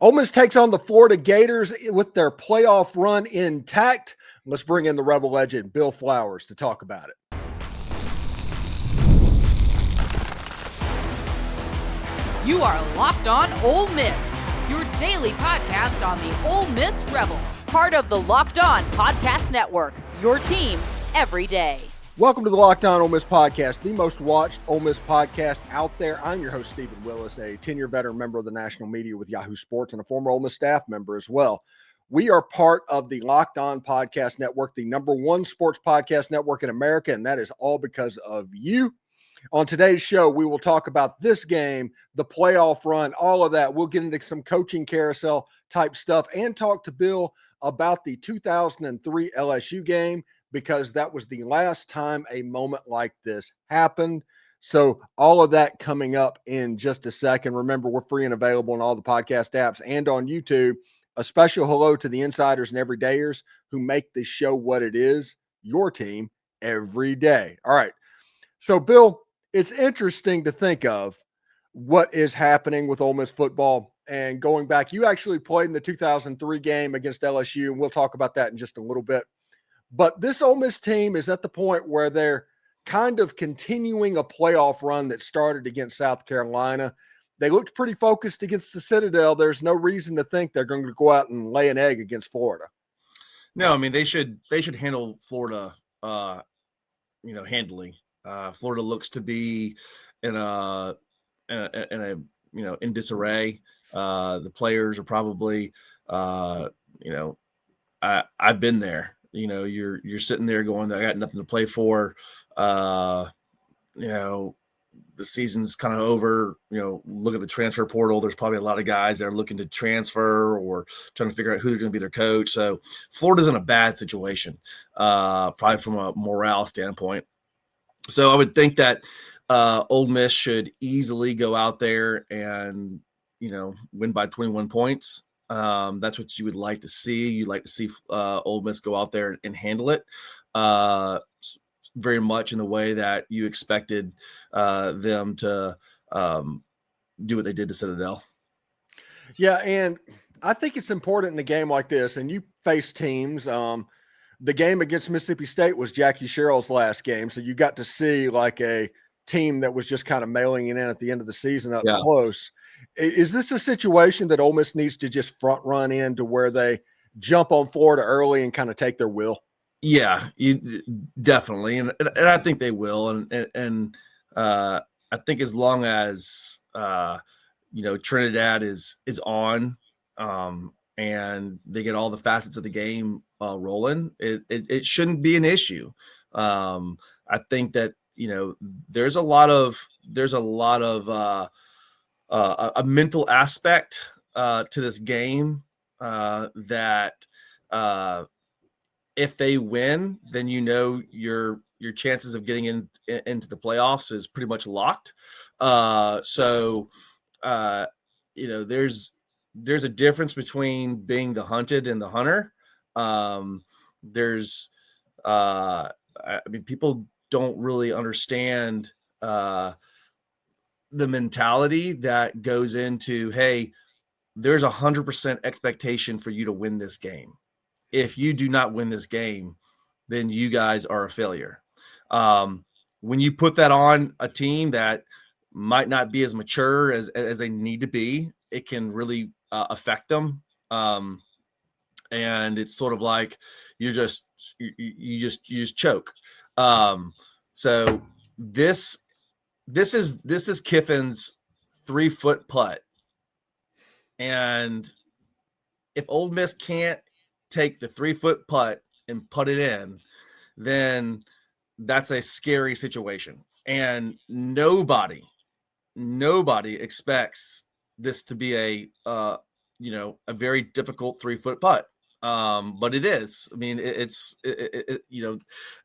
Ole Miss takes on the Florida Gators with their playoff run intact. Let's bring in the Rebel legend, Bill Flowers, to talk about it. You are Locked On Ole Miss, your daily podcast on the Ole Miss Rebels. Part of the Locked On Podcast Network, your team every day. Welcome to the Locked On Ole Miss podcast, the most watched Ole Miss podcast out there. I'm your host, Stephen Willis, a 10-year veteran member of the national media with Yahoo Sports and a former Ole Miss staff member as well. We are part of the Locked On Podcast Network, the number one sports podcast network in America, and that is all because of you. On today's show, we will talk about this game, the playoff run, all of that. We'll get into some coaching carousel type stuff and talk to Bill about the 2003 LSU game, because that was the last time a moment like this happened. So all of that coming up in just a second. Remember, we're free and available on all the podcast apps and on YouTube. A special hello to the insiders and everydayers who make this show what it is, your team every day. All right. So, Bill, it's interesting to think of what is happening with Ole Miss football. And going back, you actually played in the 2003 game against LSU, and we'll talk about that in just a little bit. But this Ole Miss team is at the point where they're kind of continuing a playoff run that started against South Carolina. They looked pretty focused against the Citadel. There's no reason to think they're going to go out and lay an egg against Florida. No, I mean, they should handle Florida, handily. Florida looks to be in disarray. The players are probably, I've been there. You're sitting there going, I got nothing to play for. The season's kind of over. Look at the transfer portal. There's probably a lot of guys that are looking to transfer or trying to figure out who they're going to be their coach. So Florida's in a bad situation, probably from a morale standpoint. So I would think that Ole Miss should easily go out there and, win by 21 points. That's what you would like to see. You'd like to see Ole Miss go out there and handle it very much in the way that you expected them to do what they did to Citadel. Yeah, and I think it's important in a game like this, and you face teams. The game against Mississippi State was Jackie Sherrill's last game, so you got to see like a team that was just kind of mailing it in at the end of the season up close. Is this a situation that Ole Miss needs to just front run into where they jump on Florida early and kind of take their will? Yeah, definitely, and I think they will, and I think as long as Trinidad is on, and they get all the facets of the game rolling, it shouldn't be an issue. I think that there's a lot of a mental aspect to this game that if they win, then your chances of getting into the playoffs is pretty much locked. There's a difference between being the hunted and the hunter. People don't really understand the mentality that goes into, hey, there's 100% expectation for you to win this game. If you do not win this game, then you guys are a failure. When you put that on a team that might not be as mature as they need to be, it can really affect them. And it's sort of like you just choke. So this is Kiffin's 3-foot putt. And if Ole Miss can't take the 3-foot putt and put it in, then that's a scary situation. And nobody expects this to be a very difficult 3-foot putt. But it is. I mean, it's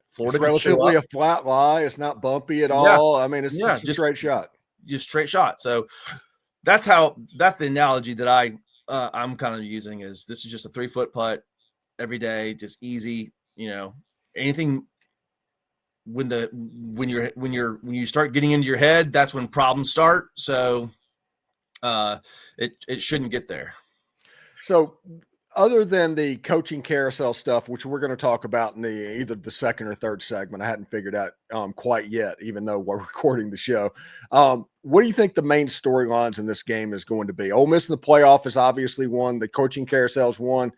Florida, it's relatively a flat lie. It's not bumpy at all. I mean, it's just a straight shot. Just straight shot. So that's the analogy that I'm kind of using, is this is just a 3-foot putt every day, just easy. Anything when you start getting into your head, that's when problems start. So it shouldn't get there. So other than the coaching carousel stuff, which we're going to talk about in either the second or third segment, I hadn't figured out quite yet, even though we're recording the show. What do you think the main storylines in this game is going to be? Ole Miss in the playoff is obviously one. The coaching carousel is one.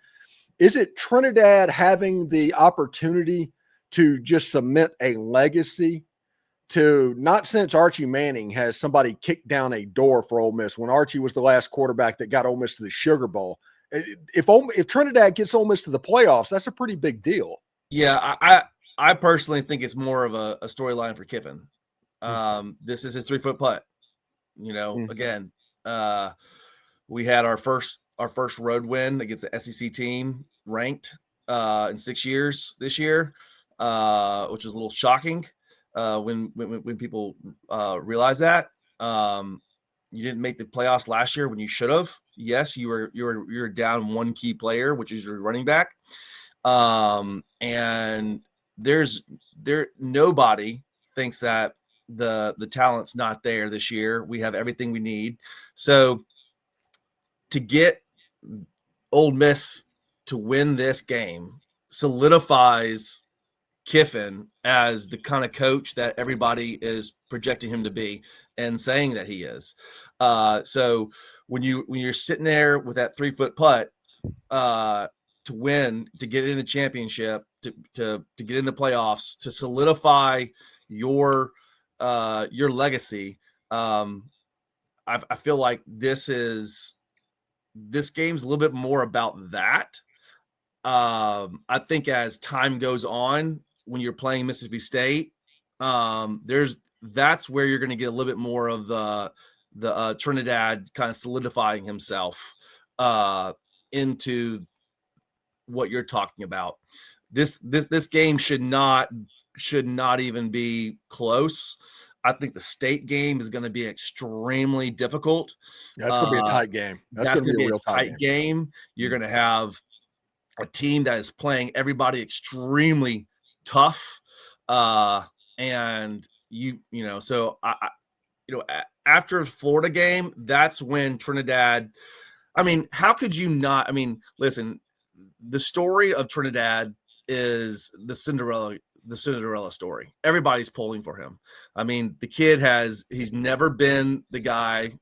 Is it Trinidad having the opportunity to just cement a legacy to not since Archie Manning has somebody kicked down a door for Ole Miss when Archie was the last quarterback that got Ole Miss to the Sugar Bowl? If Trinidad gets Ole Miss to the playoffs, that's a pretty big deal. Yeah, I personally think it's more of a storyline for Kiffin. This is his 3-foot putt. Again, we had our first road win against the SEC team ranked in 6 years this year, which was a little shocking when people realize that. You didn't make the playoffs last year when you should have. Yes, you were down one key player, which is your running back. And nobody thinks that the talent's not there this year. We have everything we need. So to get Ole Miss to win this game solidifies Kiffin as the kind of coach that everybody is projecting him to be and saying that he is. So when you're sitting there with that 3-foot putt to win, to get in the championship, to get in the playoffs, to solidify your legacy, I feel like this game's a little bit more about that. I think as time goes on, when you're playing Mississippi State, that's where you're going to get a little bit more of the Trinidad kind of solidifying himself into what you're talking about. This game should not even be close. I think the State game is going to be extremely difficult. That's going to be a tight game. That's going to be a real tight game. You're going to have a team that is playing everybody extremely tough. And so after the Florida game, that's when Trinidad, how could you not? Listen, the story of Trinidad is the Cinderella story. Everybody's pulling for him. The kid he's never been the guy.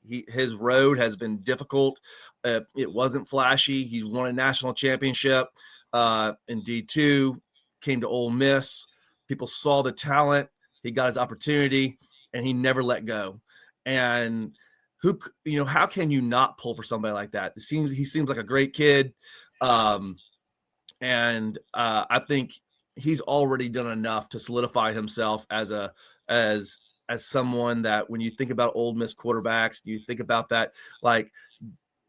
His road has been difficult. It wasn't flashy. He's won a national championship in D2, came to Ole Miss. People saw the talent. He got his opportunity, and he never let go. And how can you not pull for somebody like that? He seems like a great kid. And I think he's already done enough to solidify himself as someone that when you think about Ole Miss quarterbacks, you think about that, like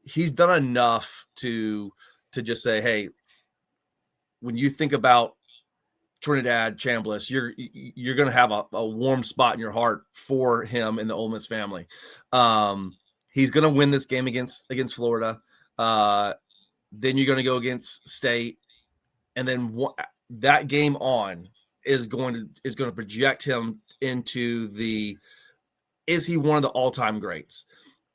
he's done enough to just say, hey, when you think about Trinidad Chambliss, you're going to have a warm spot in your heart for him in the Ole Miss family. He's going to win this game against Florida. Then you're going to go against State, and then that game on is going to project him into is he one of the all-time greats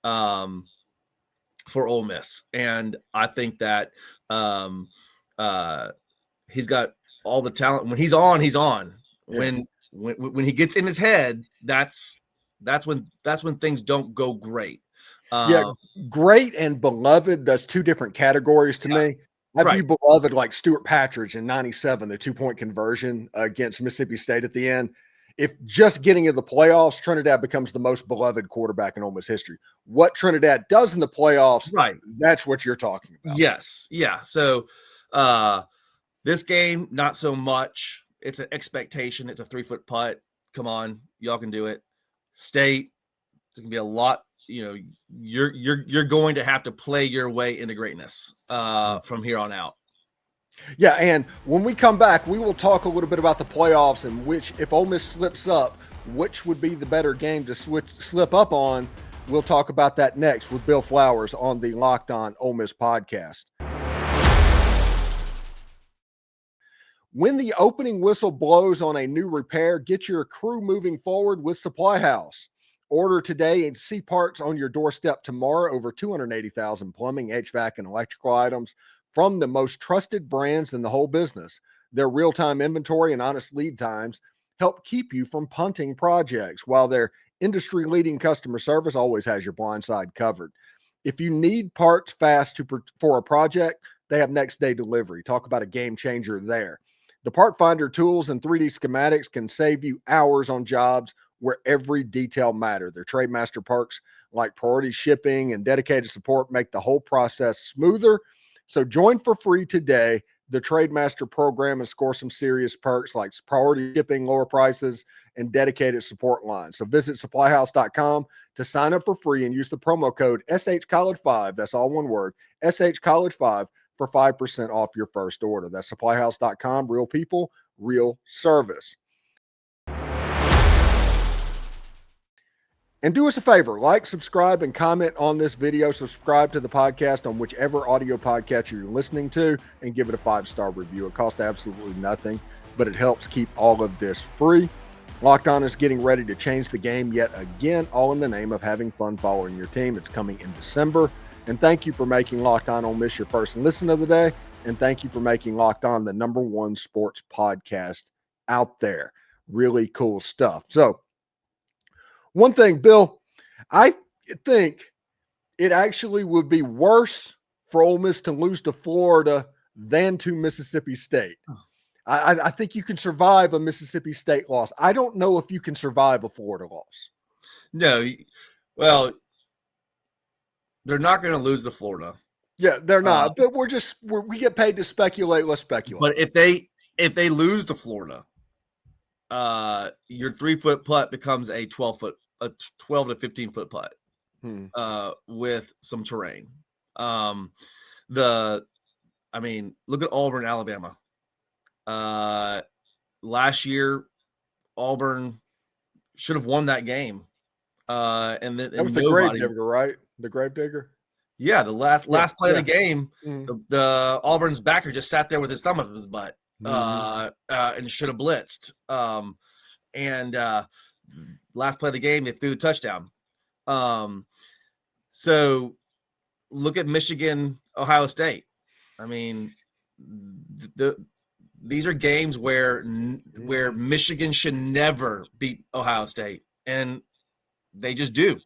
for Ole Miss? And I think that he's got all the talent. When he's on, he's on. Yeah. When he gets in his head, that's when things don't go great. Great and beloved, that's two different categories to me. I view beloved like Stuart Patridge in 97, the 2-point conversion against Mississippi State at the end. If just getting in the playoffs, Trinidad becomes the most beloved quarterback in Ole Miss history. What Trinidad does in the playoffs, that's what you're talking about. Yes. Yeah. So this game, not so much. It's an expectation. It's a 3-foot putt. Come on, y'all can do it. State, it's gonna be a lot. You're going to have to play your way into greatness from here on out. Yeah, and when we come back, we will talk a little bit about the playoffs and if Ole Miss slips up, which would be the better game to slip up on. We'll talk about that next with Bill Flowers on the Locked On Ole Miss podcast. When the opening whistle blows on a new repair, get your crew moving forward with Supply House. Order today and see parts on your doorstep tomorrow. Over 280,000 plumbing, HVAC, and electrical items from the most trusted brands in the whole business. Their real-time inventory and honest lead times help keep you from punting projects, while their industry-leading customer service always has your blind side covered. If you need parts fast for a project, they have next-day delivery. Talk about a game changer there. The Part Finder tools and 3D schematics can save you hours on jobs where every detail matters. Their TradeMaster perks like priority shipping and dedicated support make the whole process smoother. So join for free today the TradeMaster program and score some serious perks like priority shipping, lower prices, and dedicated support lines. So visit supplyhouse.com to sign up for free and use the promo code SHCollege5. That's all one word, SHCollege5 for 5% off your first order. That's supplyhouse.com. Real people, real service. And do us a favor, like, subscribe, and comment on this video. Subscribe to the podcast on whichever audio podcast you're listening to and give it a 5-star review. It costs absolutely nothing, but it helps keep all of this free. Locked On is getting ready to change the game yet again, all in the name of having fun following your team. It's coming in December. And thank you for making Locked On Ole Miss your first listen of the day. And thank you for making Locked On the #1 sports podcast out there. Really cool stuff. So, one thing, Bill, I think it actually would be worse for Ole Miss to lose to Florida than to Mississippi State. I think you can survive a Mississippi State loss. I don't know if you can survive a Florida loss. No, well, they're not going to lose to Florida. Yeah, they're not. But we get paid to speculate. Let's speculate. But if they lose to Florida, your 3-foot putt becomes a 12 to 15-foot putt with some terrain. Look at Auburn, Alabama. Last year, Auburn should have won that game. And that was the Gravedigger, right? The Gravedigger. Yeah, the last play of the game, the Auburn's backer just sat there with his thumb up his butt, and should have blitzed. Last play of the game, they threw the touchdown. So look at Michigan, Ohio State. I mean, these are games where Michigan should never beat Ohio State, and they just do.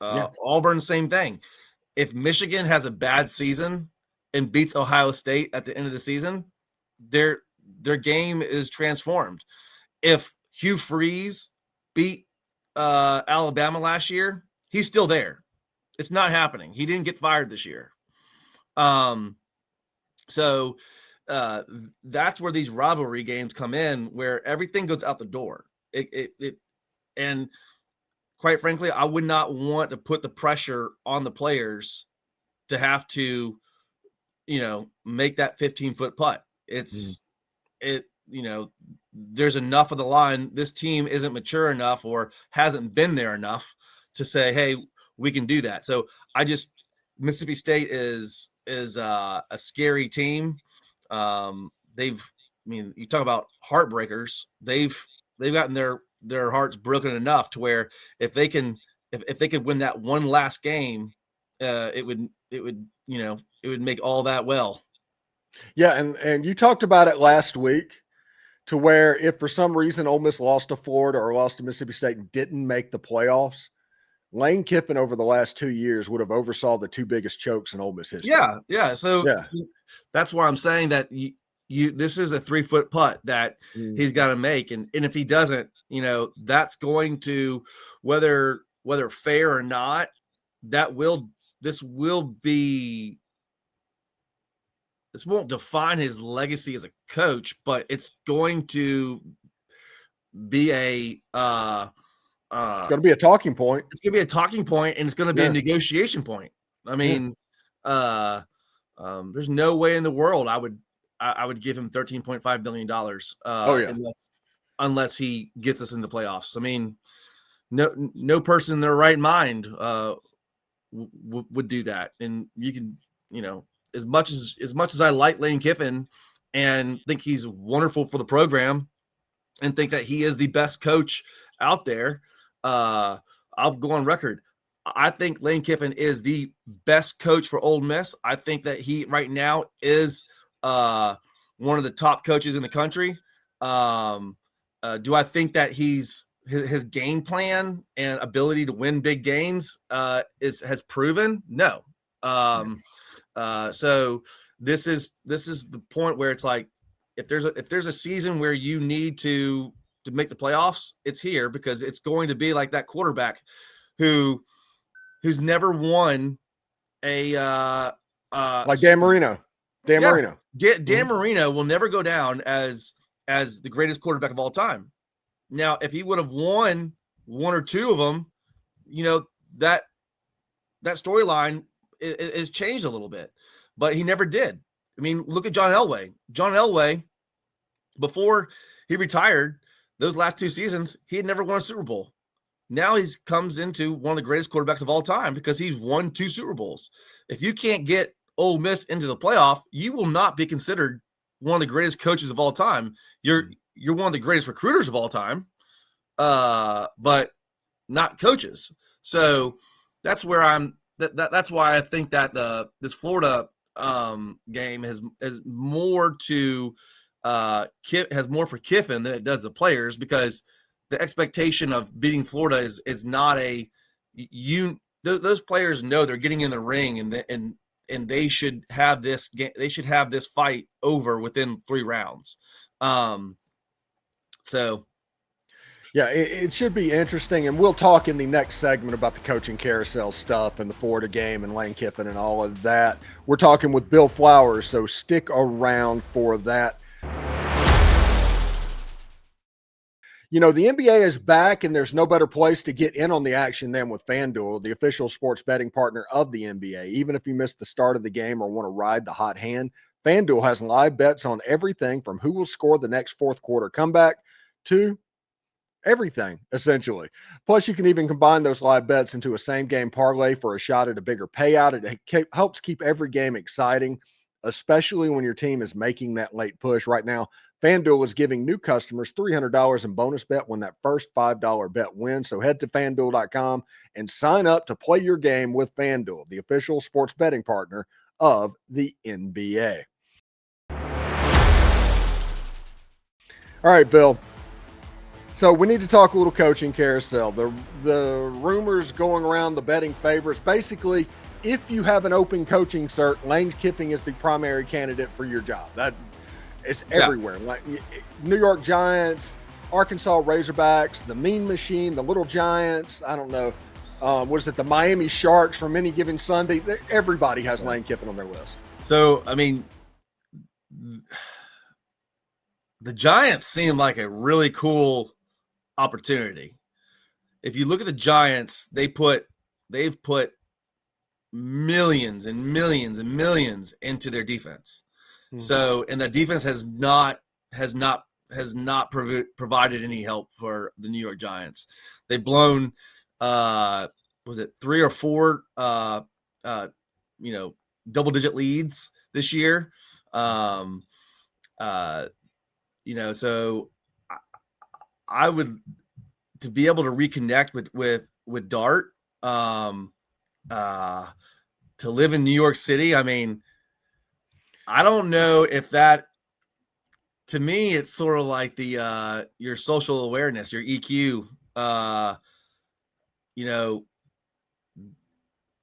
Auburn, same thing. If Michigan has a bad season and beats Ohio State at the end of the season, their game is transformed. If Hugh Freeze beat Alabama last year, he's still there. It's not happening. He didn't get fired this year. So that's where these rivalry games come in, where everything goes out the door. And quite frankly, I would not want to put the pressure on the players to have to, make that 15-foot putt. There's enough of the line. This team isn't mature enough or hasn't been there enough to say, hey, we can do that. So Mississippi State is a scary team. You talk about heartbreakers. They've gotten their hearts broken enough to where if they could win that one last game, it would make all that well. Yeah, and you talked about it last week, to where if for some reason Ole Miss lost to Florida or lost to Mississippi State and didn't make the playoffs, Lane Kiffin over the last 2 years would have oversaw the 2 biggest chokes in Ole Miss history. Yeah. So that's why I'm saying that this is a 3-foot putt that he's got to make, and if he doesn't, that's going to, whether fair or not, this won't define his legacy as a coach, but it's going to be it's going to be a talking point. It's going to be a talking point, and it's going to be a negotiation point. I mean, there's no way in the world I would give him $13.5 billion. Unless he gets us in the playoffs. I mean, no person in their right mind would do that. And you can, as much as I like Lane Kiffin and think he's wonderful for the program and think that he is the best coach out there, I I'll go on record. I think Lane Kiffin is the best coach for Ole Miss. I think that he right now is one of the top coaches in the country. Do I think that his game plan and ability to win big games has proven? No. So this is the point where it's like, if there's a season where you need to make the playoffs, it's here, because it's going to be like that quarterback who's never won a like Dan Marino. Marino. Dan Marino will never go down as the greatest quarterback of all time. Now, if he would have won one or two of them, that storyline is changed a little bit, but he never did. I mean, look at John Elway. John Elway, before he retired, those last two seasons, he had never won a Super Bowl. Now he comes into one of the greatest quarterbacks of all time because he's won 2 Super Bowls. If you can't get Ole Miss into the playoff, you will not be considered one of the greatest coaches of all time. You're one of the greatest recruiters of all time, but not coaches. So that's where that's why I think that this Florida game has more to has more for Kiffin than it does the players, because the expectation of beating Florida is not those players know they're getting in the ring and they should have this game. They should have this fight over within 3 rounds. So yeah, it should be interesting, and we'll talk in the next segment about the coaching carousel stuff and the Florida game and Lane Kiffin and all of that. We're talking with Bill Flowers, so stick around for that. The NBA is back, and there's no better place to get in on the action than with FanDuel, the official sports betting partner of the NBA. Even if you missed the start of the game or want to ride the hot hand, FanDuel has live bets on everything from who will score the next fourth quarter comeback to everything, essentially. Plus, you can even combine those live bets into a same-game parlay for a shot at a bigger payout. It helps keep every game exciting, especially when your team is making that late push. Right now, FanDuel is giving new customers $300 in bonus bet when that first $5 bet wins. So head to FanDuel.com and sign up to play your game with FanDuel, the official sports betting partner of the NBA. All right, Bill. So we need to talk a little coaching carousel. The rumors going around, the betting favorites. Basically, if you have an open coaching cert, Lane Kiffin is the primary candidate for your job. It's everywhere. Like New York Giants, Arkansas Razorbacks, the Mean Machine, the Little Giants. I don't know. The Miami Sharks from any given Sunday? Everybody has Lane Kiffin on their list. So, I mean, the Giants seem like a really cool opportunity. If you look at the Giants, they've put millions and millions and millions into their defense. Mm-hmm. So, and the defense has not provided any help for the New York Giants. They've blown, was it 3 or 4, double-digit leads this year. So I would, to be able to reconnect with Dart, to live in New York City. I mean, I don't know if that, to me, it's sort of like the your social awareness, your EQ.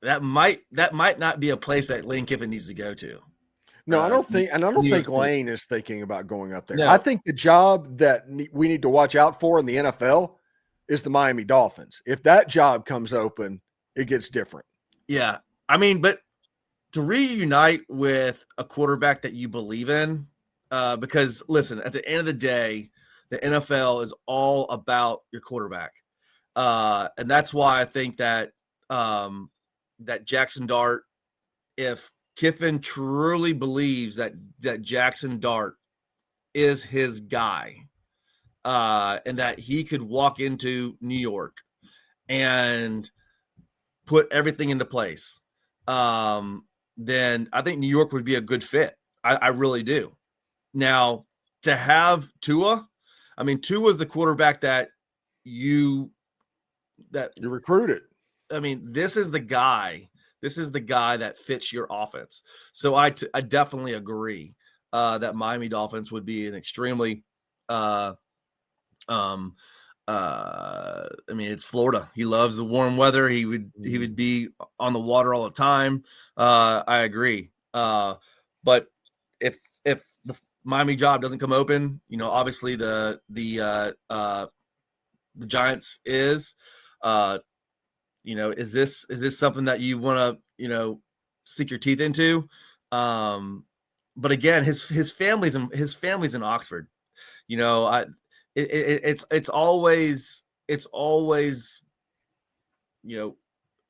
That might not be a place that Lane Kiffin needs to go to. No, I don't think Lane is thinking about going up there. No. I think the job that we need to watch out for in the NFL is the Miami Dolphins. If that job comes open, it gets different. Yeah. I mean, but to reunite with a quarterback that you believe in, because listen, at the end of the day, the NFL is all about your quarterback. And that's why I think that that Jackson Dart, if Kiffin truly believes that Jackson Dart is his guy, and that he could walk into New York and put everything into place, then I think New York would be a good fit. I really do. Now, to have Tua, I mean, Tua is the quarterback that you that you recruited. I mean, this is the guy that fits your offense. So I definitely agree that Miami Dolphins would be an extremely I mean, it's Florida. He loves the warm weather. He would be on the water all the time. I agree. But if the Miami job doesn't come open, obviously the Giants is, is this something that you want to, sink your teeth into? But again, his family's in Oxford. It's always,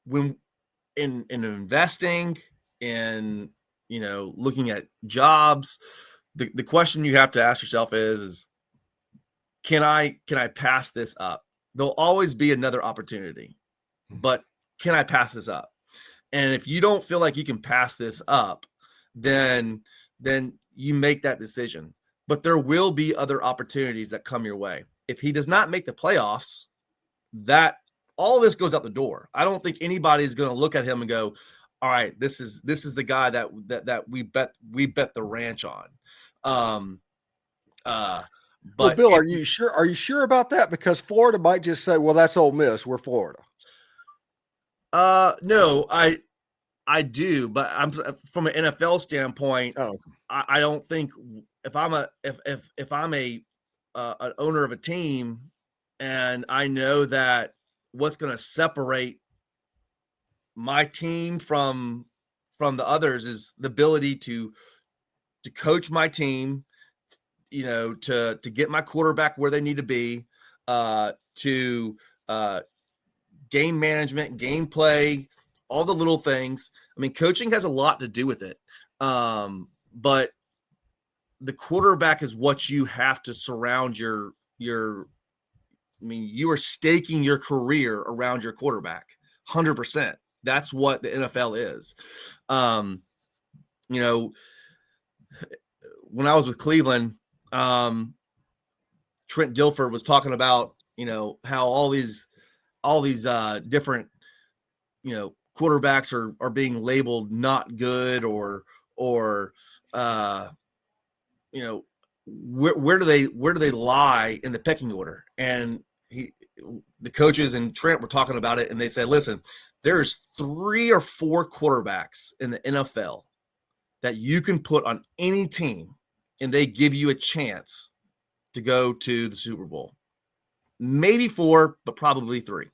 when in investing and, looking at jobs, the question you have to ask yourself is can I pass this up? There'll always be another opportunity, but can I pass this up? And if you don't feel like you can pass this up, then you make that decision. But there will be other opportunities that come your way. If he does not make the playoffs, that all this goes out the door. I don't think anybody's going to look at him and go, all right, this is the guy that we bet the ranch on. But Bill, are you sure? Are you sure about that? Because Florida might just say, well, that's Ole Miss. We're Florida. No, I do, but I'm from an NFL standpoint. Oh. I don't think if I'm an owner of a team and I know that what's going to separate my team from the others is the ability to coach my team, to get my quarterback where they need to be, to game management, gameplay, all the little things. I mean, coaching has a lot to do with it. But the quarterback is what you have to surround your you are staking your career around your quarterback 100%. That's what the NFL is. When I was with Cleveland, Trent Dilfer was talking about, how all these different, quarterbacks are being labeled not good or where do they lie in the pecking order? And the coaches and Trent were talking about it, and they said, listen, there's 3 or 4 quarterbacks in the NFL that you can put on any team and they give you a chance to go to the Super Bowl. Maybe 4, but probably 3.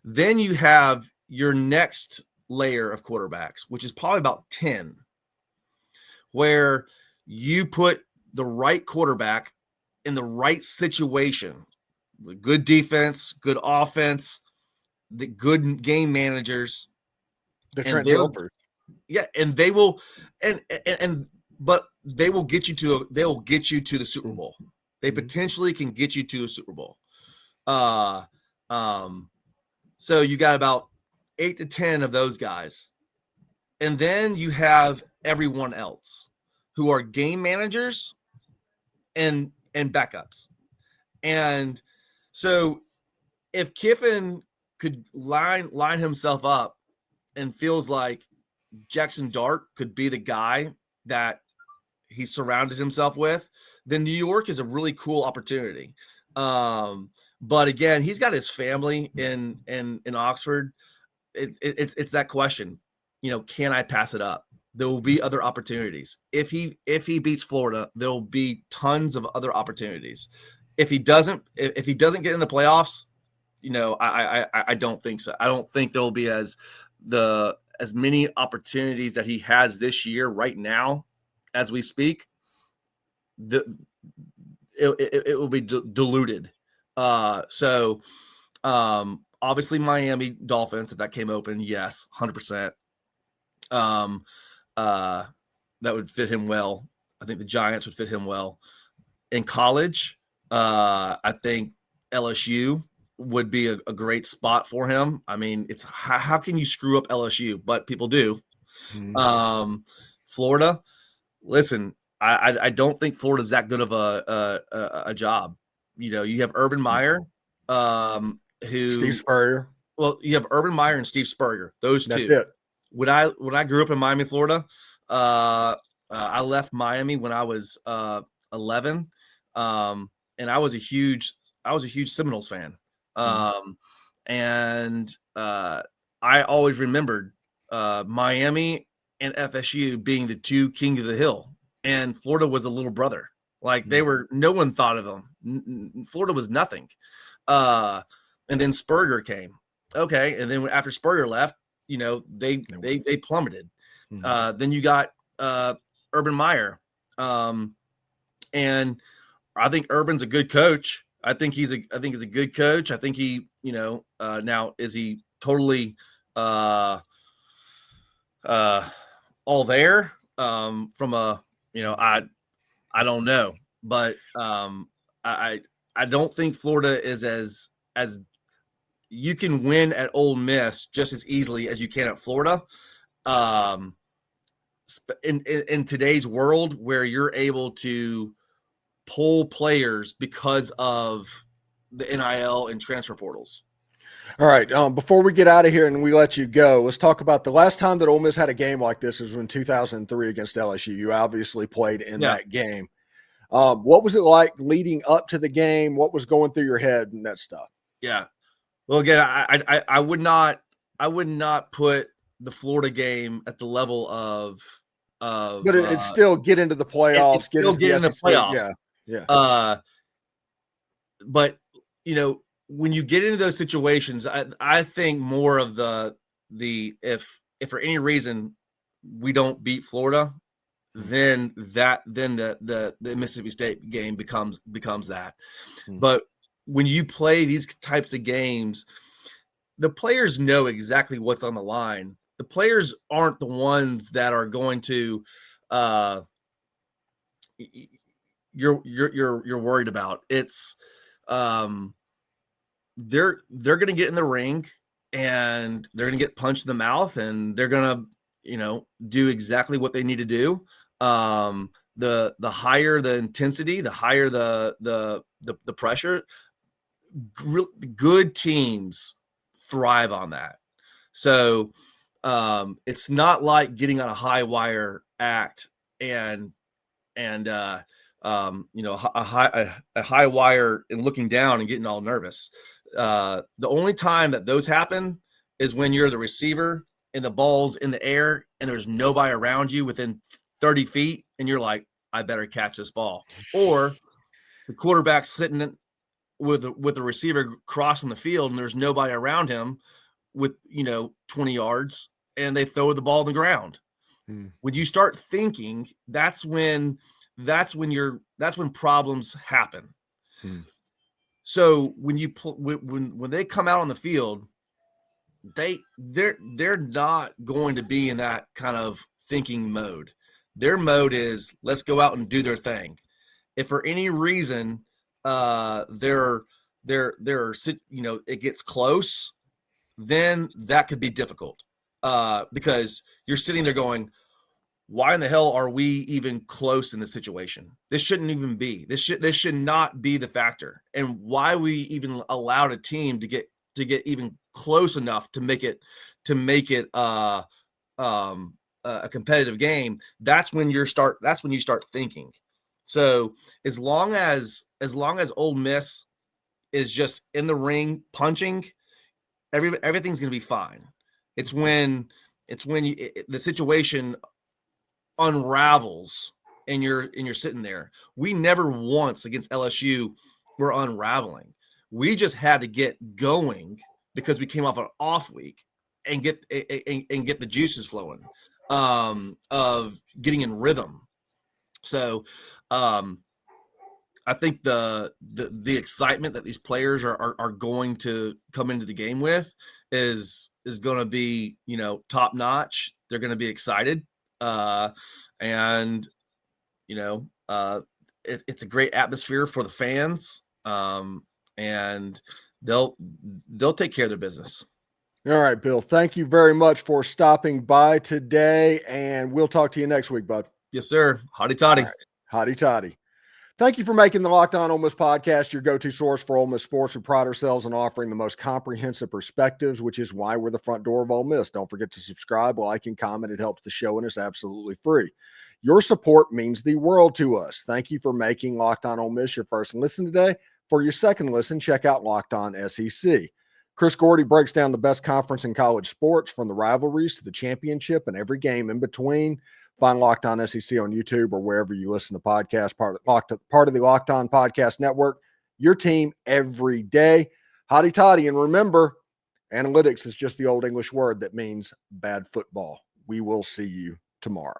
Then you have your next layer of quarterbacks, which is probably about 10, where you put the right quarterback in the right situation with good defense, good offense, the good game managers. The Trent Dilfer. Yeah, and they will but they will get you to the Super Bowl. They potentially can get you to a Super Bowl. So you got about 8 to 10 of those guys. And then you have everyone else who are game managers and backups. And so if Kiffin could line himself up and feels like Jackson Dart could be the guy that he surrounded himself with, then New York is a really cool opportunity. But again, he's got his family in Oxford. It's that question, can I pass it up? There will be other opportunities. If he beats Florida, there will be tons of other opportunities. If he doesn't get in the playoffs, I don't think so. I don't think there will be as many opportunities that he has this year right now as we speak. It will be diluted. So obviously Miami Dolphins, if that came open, yes, 100%. That would fit him well. I think the Giants would fit him well. In college, I think LSU would be a great spot for him. I mean, it's how can you screw up LSU? But people do. Mm-hmm. Florida, listen, I don't think Florida's that good of a job. You have Urban Meyer. who Steve Spurrier. Well, you have Urban Meyer and Steve Spurrier. Those two. That's it. When I grew up in Miami, Florida, I left Miami when I was 11, and I was a huge Seminoles fan. And I always remembered Miami and FSU being the two kings of the hill, and Florida was a little brother. Like no one thought of them. Florida was nothing. And then Spurrier came. Okay, and then after Spurrier left, they plummeted. Then you got Urban Meyer, and I think Urban's a good coach. I think he's a good coach. I think he, now is he totally all there from a, I don't know, but I don't think Florida is as you can win at Ole Miss just as easily as you can at Florida. In today's world where you're able to pull players because of the NIL and transfer portals. All right. Before we get out of here and we let you go, let's talk about the last time that Ole Miss had a game like this was in 2003 against LSU. You obviously played in that game. What was it like leading up to the game? What was going through your head and that stuff? Yeah. Well, again, I would not put the Florida game at the level of but it's still get into the playoffs, get into the playoffs. Yeah. But when you get into those situations, I think more of the if for any reason we don't beat Florida, then the Mississippi State game becomes that. But when you play these types of games, the players know exactly what's on the line. The players aren't the ones that are going to you're worried about. It's they're going to get in the ring and they're going to get punched in the mouth and they're going to do exactly what they need to do. The higher the intensity, the higher the pressure. Good teams thrive on that. So it's not like getting on a high wire act and a high wire and looking down and getting all nervous. The only time that those happen is when you're the receiver and the ball's in the air and there's nobody around you within 30 feet and you're like, I better catch this ball. Or the quarterback's sitting with the receiver crossing the field and there's nobody around him with 20 yards and they throw the ball on the ground. When you start thinking, that's when problems happen. So when when they come out on the field, they're not going to be in that kind of thinking mode. Their mode is let's go out and do their thing. If for any reason it gets close, then that could be difficult because you're sitting there going, why in the hell are we even close in this situation? This shouldn't even be. This should not be the factor. And why we even allowed a team to get even close enough to make it a competitive game. That's when you start thinking. So as long as Ole Miss is just in the ring punching, everything's going to be fine. It's when the situation unravels and you're sitting there. We never once against LSU were unraveling. We just had to get going because we came off an off week and get the juices flowing of getting in rhythm. So I think the excitement that these players are going to come into the game with is going to be top notch. They're going to be excited. It's a great atmosphere for the fans. And they'll take care of their business. All right, Bill, thank you very much for stopping by today, and we'll talk to you next week, bud. Yes, sir. Hotty toddy. Right. Hotty toddy. Thank you for making the Locked On Ole Miss podcast your go-to source for Ole Miss sports. We pride ourselves on offering the most comprehensive perspectives, which is why we're the front door of Ole Miss. Don't forget to subscribe, like, and comment. It helps the show, and it's absolutely free. Your support means the world to us. Thank you for making Locked On Ole Miss your first listen today. For your second listen, check out Locked On SEC. Chris Gordy breaks down the best conference in college sports, from the rivalries to the championship and every game in between. Find Locked On SEC on YouTube or wherever you listen to podcasts, part of the Locked On Podcast Network. Your team every day. Hotty toddy. And remember, analytics is just the old English word that means bad football. We will see you tomorrow.